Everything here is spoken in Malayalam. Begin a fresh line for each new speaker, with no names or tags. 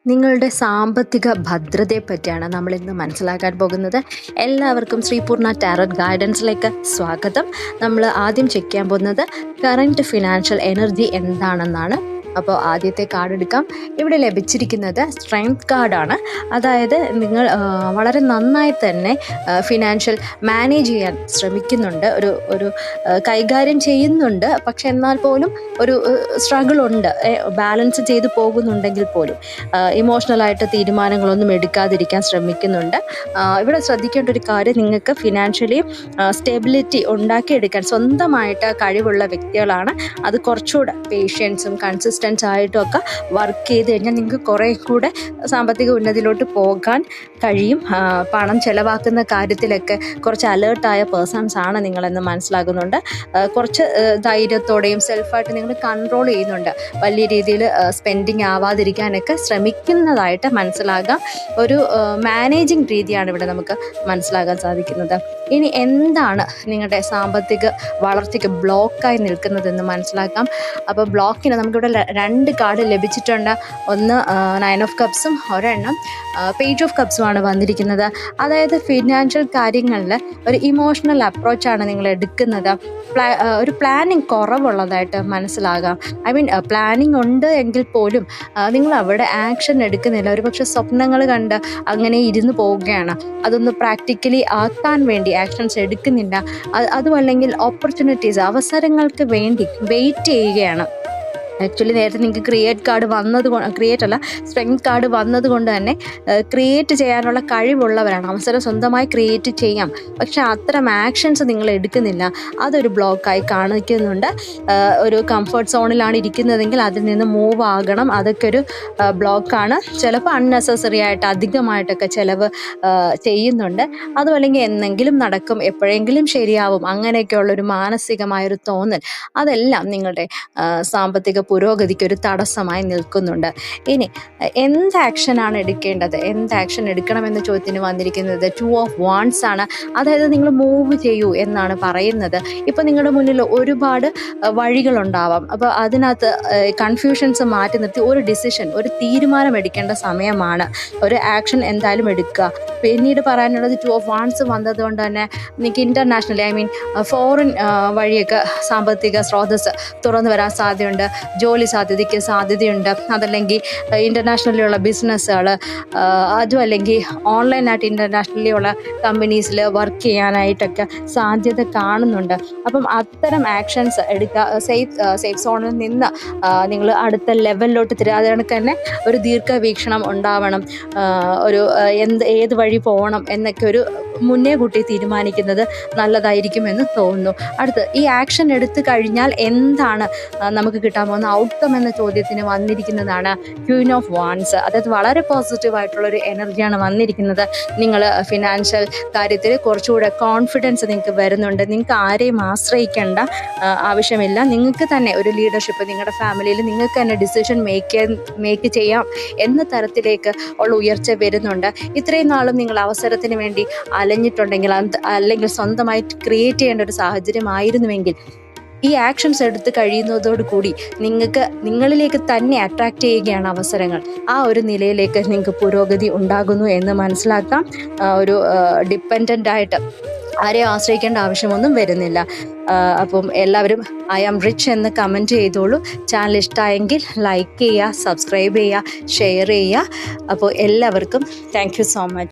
നിങ്ങളുടെ സാമ്പത്തിക ഭദ്രതയെ പറ്റിയാണ് നമ്മൾ ഇന്ന് മനസ്സിലാക്കാൻ പോകുന്നത്. എല്ലാവർക്കും ശ്രീപൂർണ ടാരറ്റ് ഗൈഡൻസിലേക്ക് സ്വാഗതം. നമ്മൾ ആദ്യം ചെക്ക് ചെയ്യാൻ പോകുന്നത് കറൻറ്റ് ഫിനാൻഷ്യൽ എനർജി എന്താണെന്നാണ്. അപ്പോൾ ആദ്യത്തെ കാർഡ് എടുക്കാം. ഇവിടെ ലഭിച്ചിരിക്കുന്നത് സ്ട്രെങ്ത് കാർഡാണ്. അതായത് നിങ്ങൾ വളരെ നന്നായി തന്നെ ഫിനാൻഷ്യൽ മാനേജ് ചെയ്യാൻ ശ്രമിക്കുന്നുണ്ട്, ഒരു കൈകാര്യം ചെയ്യുന്നുണ്ട്. പക്ഷെ എന്നാൽ പോലും ഒരു സ്ട്രഗിൾ ഉണ്ട്, ബാലൻസ് ചെയ്ത് പോകുന്നുണ്ടെങ്കിൽ പോലും ഇമോഷണലായിട്ട് തീരുമാനങ്ങളൊന്നും എടുക്കാതിരിക്കാൻ ശ്രമിക്കുന്നുണ്ട്. ഇവിടെ ശ്രദ്ധിക്കേണ്ട ഒരു കാര്യം, നിങ്ങൾക്ക് ഫിനാൻഷ്യലി സ്റ്റെബിലിറ്റി ഉണ്ടാക്കിയെടുക്കാൻ സ്വന്തമായിട്ട് കഴിവുള്ള വ്യക്തികളാണ്. അത് കുറച്ചുകൂടെ പേഷ്യൻസും കൺസിസ്റ്റൻസ് ആയിട്ടും ഒക്കെ വർക്ക് ചെയ്ത് കഴിഞ്ഞാൽ നിങ്ങൾക്ക് കുറേ കൂടെ സാമ്പത്തിക ഉന്നതിയിലോട്ട് പോകാൻ കഴിയും. പണം ചെലവാക്കുന്ന കാര്യത്തിലൊക്കെ കുറച്ച് അലേർട്ടായ പേഴ്സൺസ് ആണ് നിങ്ങളെന്ന് മനസ്സിലാകുന്നുണ്ട്. കുറച്ച് ധൈര്യത്തോടെയും സെൽഫായിട്ട് നിങ്ങൾ കൺട്രോൾ ചെയ്യുന്നുണ്ട്. വലിയ രീതിയിൽ സ്പെൻഡിങ് ആവാതിരിക്കാനൊക്കെ ശ്രമിക്കുന്നതായിട്ട് മനസ്സിലാകാം. ഒരു മാനേജിങ് രീതിയാണ് ഇവിടെ നമുക്ക് മനസ്സിലാക്കാൻ സാധിക്കുന്നത്. ഇനി എന്താണ് നിങ്ങളുടെ സാമ്പത്തിക വളർച്ചയ്ക്ക് ബ്ലോക്കായി നിൽക്കുന്നതെന്ന് മനസ്സിലാക്കാം. അപ്പോൾ ബ്ലോക്കിന് നമുക്കിവിടെ 2 കാർഡ് ലഭിച്ചിട്ടുണ്ട്. ഒന്ന് 9 ഓഫ് കപ്സും ഒരെണ്ണം പേജ് ഓഫ് കപ്സുമാണ് വന്നിരിക്കുന്നത്. അതായത് ഫിനാൻഷ്യൽ കാര്യങ്ങളിൽ ഒരു ഇമോഷണൽ അപ്രോച്ചാണ് നിങ്ങൾ എടുക്കുന്നത്. ഒരു പ്ലാനിങ് കുറവുള്ളതായിട്ട് മനസ്സിലാകാം. പ്ലാനിങ് ഉണ്ട് എങ്കിൽ പോലും നിങ്ങൾ അവിടെ ആക്ഷൻ എടുക്കുന്നില്ല. ഒരുപക്ഷെ സ്വപ്നങ്ങൾ കണ്ട് അങ്ങനെ ഇരുന്ന് പോവുകയാണ്. അതൊന്ന് പ്രാക്ടിക്കലി ആക്കാൻ വേണ്ടി ആക്ഷൻസ് എടുക്കുന്നില്ല. അതും അല്ലെങ്കിൽ ഓപ്പർച്യൂണിറ്റീസ്, അവസരങ്ങൾക്ക് വേണ്ടി വെയിറ്റ് ചെയ്യുകയാണ്. ആക്ച്വലി നേരത്തെ നിങ്ങൾക്ക് ക്രിയേറ്റ് കാർഡ് സ്ട്രെങ്ത് കാർഡ് വന്നതുകൊണ്ട് തന്നെ ക്രിയേറ്റ് ചെയ്യാനുള്ള കഴിവുള്ളവരാണ്. അവസരം സ്വന്തമായി ക്രിയേറ്റ് ചെയ്യാം. പക്ഷെ അത്തരം ആക്ഷൻസ് നിങ്ങൾ എടുക്കുന്നില്ല. അതൊരു ബ്ലോക്കായി കാണിക്കുന്നുണ്ട്. ഒരു കംഫർട്ട് സോണിലാണ് ഇരിക്കുന്നതെങ്കിൽ അതിൽ നിന്ന് മൂവ് ആകണം. അതൊക്കെ ഒരു ബ്ലോക്കാണ്. ചിലപ്പോൾ അൺനെസസറി ആയിട്ട് അധികമായിട്ടൊക്കെ ചിലവ് ചെയ്യുന്നുണ്ട്. അതും അല്ലെങ്കിൽ എന്നെങ്കിലും നടക്കും, എപ്പോഴെങ്കിലും ശരിയാവും, അങ്ങനെയൊക്കെയുള്ളൊരു മാനസികമായൊരു തോന്നൽ, അതെല്ലാം നിങ്ങളുടെ സാമ്പത്തിക പുരോഗതിക്ക് ഒരു തടസ്സമായി നിൽക്കുന്നുണ്ട്. ഇനി എന്ത് ആക്ഷനാണ് എടുക്കേണ്ടത്, എന്ത് ആക്ഷൻ എടുക്കണമെന്ന ചോദ്യത്തിന് വന്നിരിക്കുന്നത് 2 ഓഫ് വാണ്ട്സ് ആണ്. അതായത് നിങ്ങൾ മൂവ് ചെയ്യൂ എന്നാണ് പറയുന്നത്. ഇപ്പോൾ നിങ്ങളുടെ മുന്നിൽ ഒരുപാട് വഴികളുണ്ടാവാം. അപ്പോൾ അതിനകത്ത് കൺഫ്യൂഷൻസ് മാറ്റി നിർത്തി ഒരു തീരുമാനം എടുക്കേണ്ട സമയമാണ്. ഒരു ആക്ഷൻ എന്തായാലും എടുക്കുക. പിന്നീട് പറയാനുള്ളത് 2 ഓഫ് വാണ്ട്സ് വന്നതുകൊണ്ട് തന്നെ നിങ്ങൾക്ക് ഇൻ്റർനാഷണലി ഫോറിൻ വഴിയൊക്കെ സാമ്പത്തിക സ്രോതസ് തുറന്നു വരാൻ സാധ്യതയുണ്ട്. ജോലി സാധ്യതയുണ്ട്. അതല്ലെങ്കിൽ ഇൻ്റർനാഷണലിലുള്ള ബിസിനസ്സുകൾ, അതും അല്ലെങ്കിൽ ഓൺലൈനായിട്ട് ഇൻ്റർനാഷണലി ഉള്ള കമ്പനീസിൽ വർക്ക് ചെയ്യാനായിട്ടൊക്കെ സാധ്യത കാണുന്നുണ്ട്. അപ്പം അത്തരം ആക്ഷൻസ് എടുക്കുക. സേഫ് സോണിൽ നിന്ന് നിങ്ങൾ അടുത്ത ലെവലിലോട്ട് അതുകൊണ്ട് തന്നെ ഒരു ദീർഘവീക്ഷണം ഉണ്ടാവണം. ഏത് വഴി പോകണം എന്നൊക്കെ ഒരു മുന്നേ കൂട്ടി തീരുമാനിക്കുന്നത് നല്ലതായിരിക്കുമെന്ന് തോന്നുന്നു. അടുത്ത്, ഈ ആക്ഷൻ എടുത്തു കഴിഞ്ഞാൽ എന്താണ് നമുക്ക് കിട്ടാൻ പോകുന്ന ഔട്ട്കം എന്ന ചോദ്യത്തിന് വന്നിരിക്കുന്നതാണ് ക്വീൻ ഓഫ് വാണ്ട്സ്. അതായത് വളരെ പോസിറ്റീവായിട്ടുള്ളൊരു എനർജിയാണ് വന്നിരിക്കുന്നത്. നിങ്ങൾ ഫിനാൻഷ്യൽ കാര്യത്തിൽ കുറച്ചുകൂടെ കോൺഫിഡൻസ് നിങ്ങൾക്ക് വരുന്നുണ്ട്. നിങ്ങൾക്ക് ആരെയും ആശ്രയിക്കേണ്ട ആവശ്യമില്ല. നിങ്ങൾക്ക് തന്നെ ഒരു ലീഡർഷിപ്പ്, നിങ്ങളുടെ ഫാമിലിയിൽ നിങ്ങൾക്ക് തന്നെ ഡിസിഷൻ മേക്ക് ചെയ്യാം എന്ന തരത്തിലേക്ക് ഉള്ള ഉയർച്ച വരുന്നുണ്ട്. ഇത്രയും നാളും നിങ്ങൾ അവസരത്തിന് വേണ്ടി അലഞ്ഞിട്ടുണ്ടെങ്കിൽ, അല്ലെങ്കിൽ സ്വന്തമായിട്ട് ക്രിയേറ്റ് ചെയ്യേണ്ട ഒരു സാഹചര്യമായിരുന്നുവെങ്കിൽ, ഈ ആക്ഷൻസ് എടുത്ത് കഴിയുന്നതോടുകൂടി നിങ്ങളിലേക്ക് തന്നെ അട്രാക്റ്റ് ചെയ്യുകയാണ് അവസരങ്ങൾ. ആ ഒരു നിലയിലേക്ക് നിങ്ങൾക്ക് പുരോഗതി ഉണ്ടാകുന്നു എന്ന് മനസ്സിലാക്കാം. ഒരു ഡിപ്പെൻഡൻ്റ് ആയിട്ട് ആരെയും ആശ്രയിക്കേണ്ട ആവശ്യമൊന്നും വരുന്നില്ല. അപ്പം എല്ലാവരും ഐ ആം റിച്ച് എന്ന് കമൻറ്റ് ചെയ്തോളൂ. ചാനൽ ഇഷ്ടമായെങ്കിൽ ലൈക്ക് ചെയ്യുക, സബ്സ്ക്രൈബ് ചെയ്യുക, ഷെയർ ചെയ്യുക. അപ്പോൾ എല്ലാവർക്കും താങ്ക് യു സോ മച്ച്.